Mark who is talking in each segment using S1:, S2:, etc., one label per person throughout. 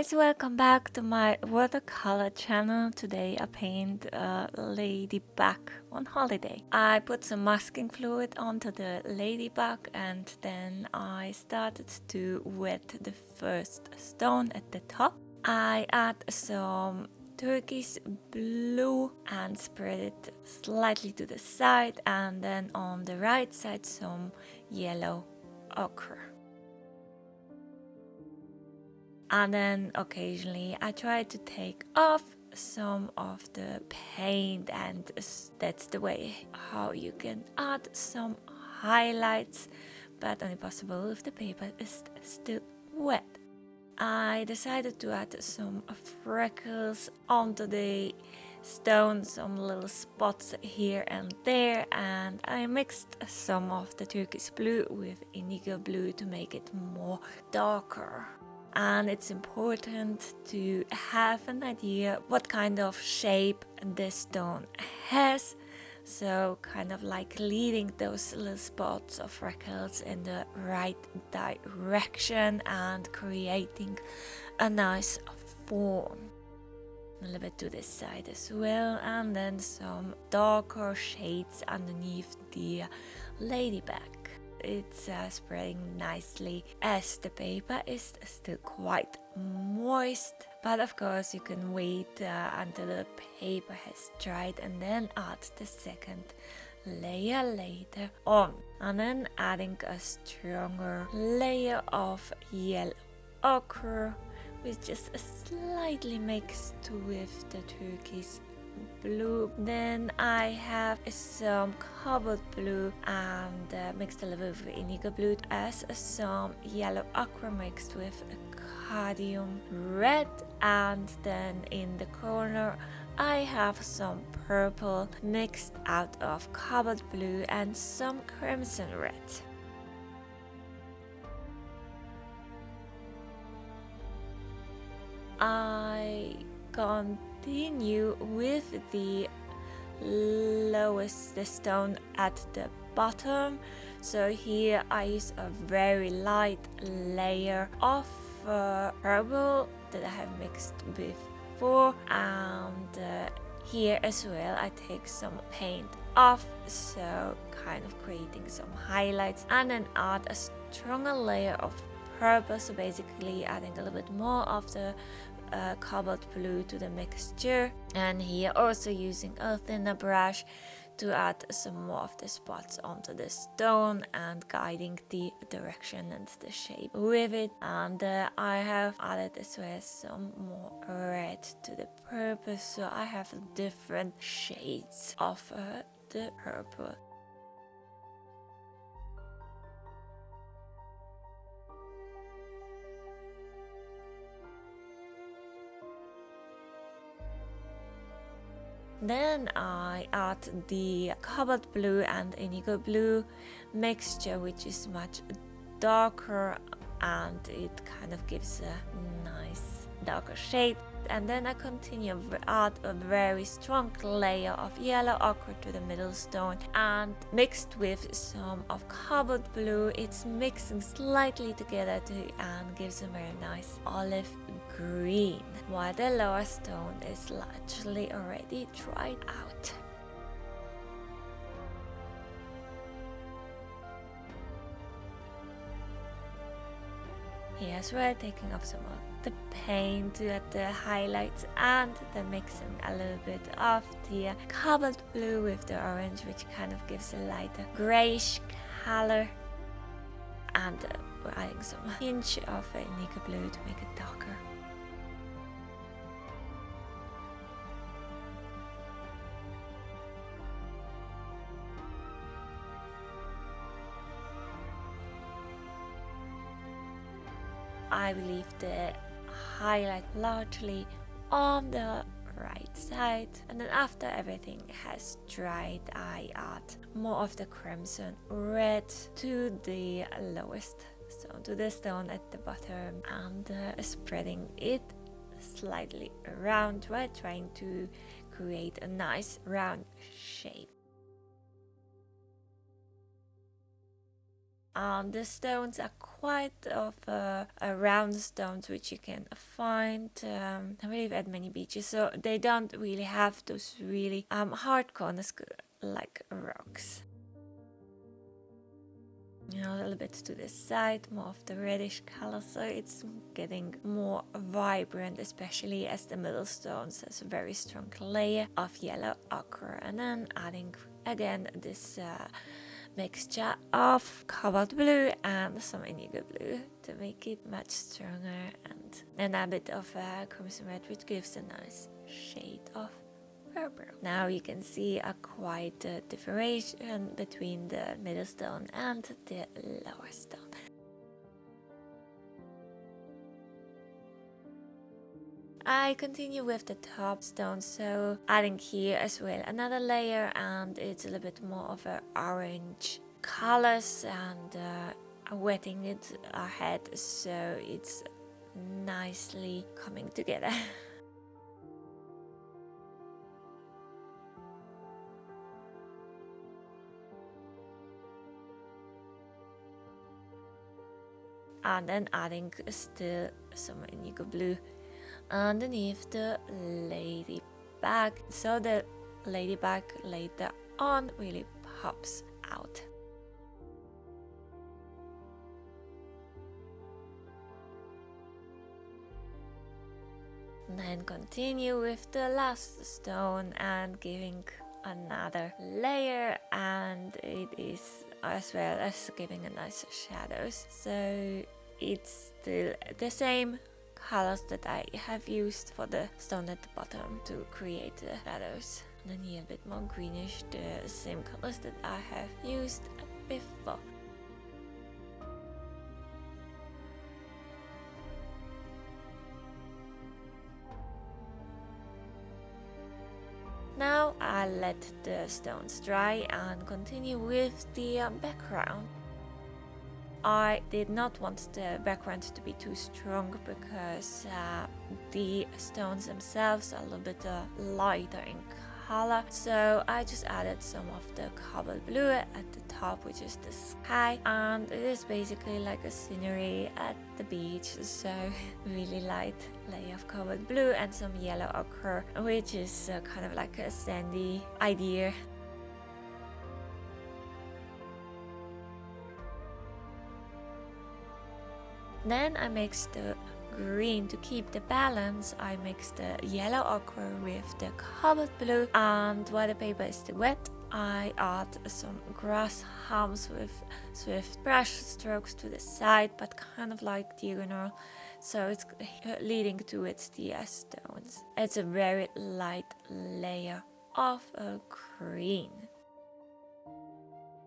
S1: guys, welcome back to my watercolor channel. Today I paint a ladybug on holiday. I put some masking fluid onto the ladybug and then I started to wet the first stone at the top. I add some turquoise blue and spread it slightly to the side, and then on the right side some yellow ochre. And then occasionally I try to take off some of the paint, and that's the way how you can add some highlights, but only possible if the paper is still wet. I decided to add some freckles onto the stone, some little spots here and there, and I mixed some of the turquoise blue with indigo blue to make it more darker. And it's important to have an idea what kind of shape this stone has, so kind of like leading those little spots of freckles in the right direction and creating a nice form. A little bit to this side as well, and then some darker shades underneath the ladybug. It's spreading nicely as the paper is still quite moist, but of course you can wait until the paper has dried and then add the second layer later on, and then adding a stronger layer of yellow ochre with just slightly mixed with the turquoise blue. Then I have some cobalt blue and mixed a little bit with indigo blue, as some yellow ochre mixed with cadmium red, and then in the corner I have some purple mixed out of cobalt blue and some crimson red. I continue with the stone at the bottom. So here I use a very light layer of purple that I have mixed before, and here as well I take some paint off, so kind of creating some highlights, and then add a stronger layer of purple, so basically adding a little bit more of the cobalt blue to the mixture, and here also using a thinner brush to add some more of the spots onto the stone and guiding the direction and the shape with it. And I have added as well some more red to the purple, so I have different shades of the purple. Then I add the cobalt blue and indigo blue mixture, which is much darker, and it kind of gives a nice darker shade. And then I continue to add a very strong layer of yellow ochre to the middle stone, and mixed with some of cobalt blue. It's mixing slightly together and gives a very nice olive green, while the lower stone is largely already dried out. Here as well, taking off some of the paint to add the highlights, and then mixing a little bit of the cobalt blue with the orange, which kind of gives a lighter grayish color, and we're adding some hint of indigo blue to make it darker. I will leave the highlight largely on the right side, and then after everything has dried I add more of the crimson red to the lowest stone, to the stone at the bottom, and spreading it slightly around while trying to create a nice round shape. The stones are quite of round stones which you can find I believe at many beaches, so they don't really have those really hard corners like rocks. A little bit to the side, more of the reddish color, so it's getting more vibrant, especially as the middle stones has a very strong layer of yellow ochre. And then adding again this mixture of cobalt blue and some indigo blue to make it much stronger, and a bit of crimson red, which gives a nice shade of purple. Now you can see a quite differentiation between the middle stone and the lower stone. I continue with the top stone, so adding here as well another layer, and it's a little bit more of an orange colors, and wetting it ahead so it's nicely coming together. And then adding still some indigo blue underneath the ladybug, so the ladybug later on really pops out. Then continue with the last stone and giving another layer, and it is as well as giving a nice shadows, so it's still the same colors that I have used for the stone at the bottom to create the shadows. And then here a bit more greenish, the same colors that I have used before. Now I let the stones dry and continue with the background. I did not want the background to be too strong because the stones themselves are a little bit lighter in color, so I just added some of the cobalt blue at the top, which is the sky, and it is basically like a scenery at the beach, so really light layer of cobalt blue and some yellow ochre, which is kind of like a sandy idea. Then I mixed the green to keep the balance. I mixed the yellow ochre with the cobalt blue, and while the paper is still wet, I add some grass halms with swift brush strokes to the side, but kind of like diagonal, so it's leading towards the stones. It's a very light layer of a green,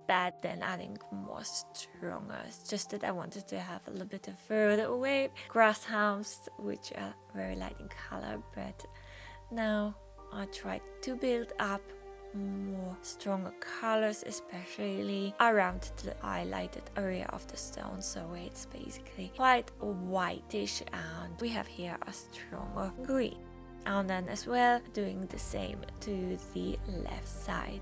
S1: but then adding more stronger. It's just that I wanted to have a little bit of further away grass halms, which are very light in color, but now I tried to build up more stronger colors, especially around the highlighted area of the stone, so it's basically quite whitish, and we have here a stronger green. And then as well doing the same to the left side.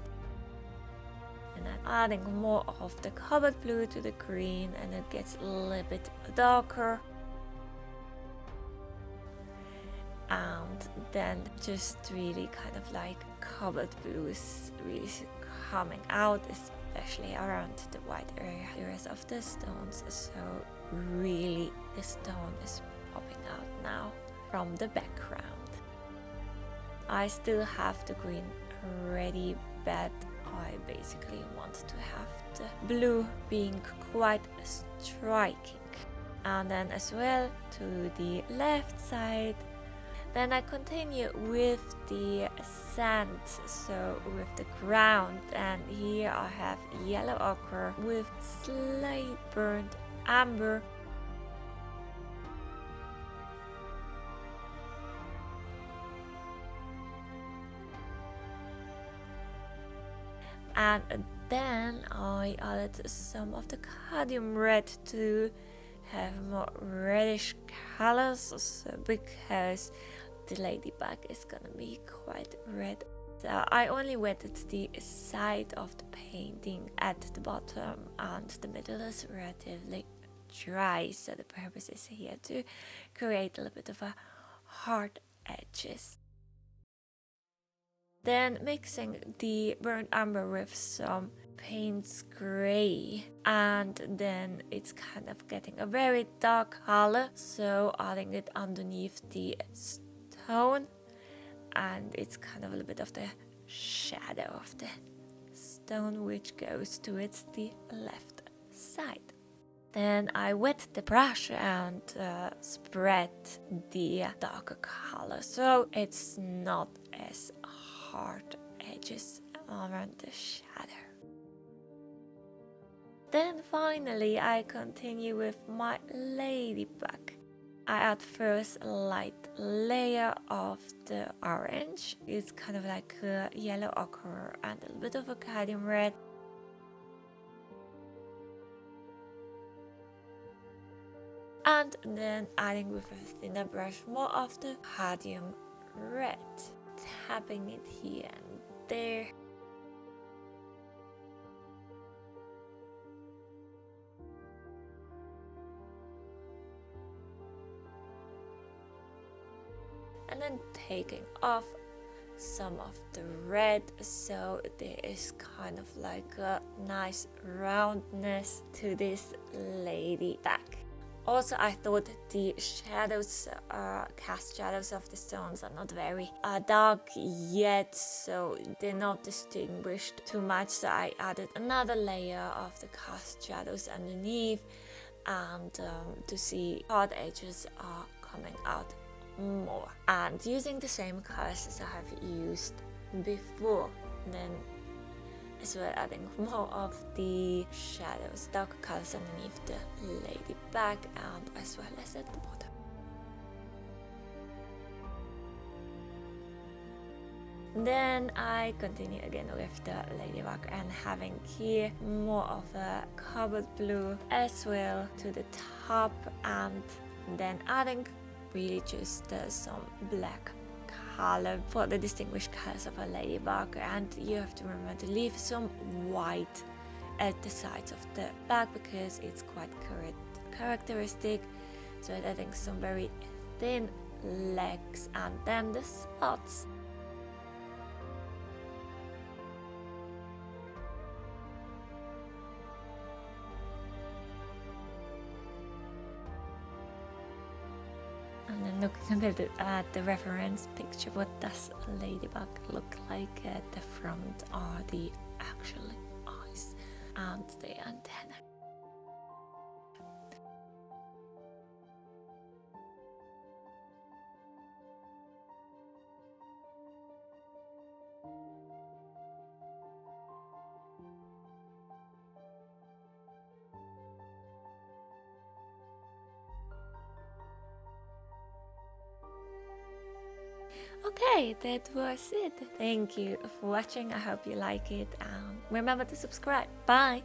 S1: And then adding more of the cobalt blue to the green, and it gets a little bit darker. And then just really kind of like cobalt blue is really coming out, especially around the white areas of the stones. So really the stone is popping out now from the background. I still have the green ready, but I basically want to have the blue being quite striking. And then as well to the left side. Then I continue with the sand, so with the ground, and here I have yellow ochre with slight burnt amber. And then I added some of the cadmium red to have more reddish colors, so because the ladybug is gonna be quite red. I only wetted the side of the painting at the bottom, and the middle is relatively dry, so the purpose is here to create a little bit of a hard edges. Then mixing the burnt umber with some Payne's gray, and then it's kind of getting a very dark color, so adding it underneath the stone, and it's kind of a little bit of the shadow of the stone which goes towards the left side. Then I wet the brush and spread the darker color, so it's not as hard edges around the shadow. Then finally I continue with my ladybug. I add first a light layer of the orange. It's kind of like a yellow ochre and a little bit of a cadmium red. And then adding with a thinner brush more of the cadmium red, tapping it here and there. And then taking off some of the red, so there is kind of like a nice roundness to this ladybug. Also, I thought the shadows, cast shadows of the stones are not very dark yet, so they're not distinguished too much, so I added another layer of the cast shadows underneath, and to see hard edges are coming out more. And using the same colors as I have used before, then as well adding more of the shadows, darker colors underneath the ladybug and as well as at the bottom. Then I continue again with the ladybug and having here more of a cobalt blue as well to the top, and then adding really just some black color for the distinguished colors of a ladybug. And you have to remember to leave some white at the sides of the bag because it's quite characteristic, so adding some very thin legs and then the spots. And then looking at the reference picture, what does a ladybug look like? At the front are the actual eyes and the antenna. Okay, that was it. Thank you for watching. I hope you like it, and remember to subscribe. Bye!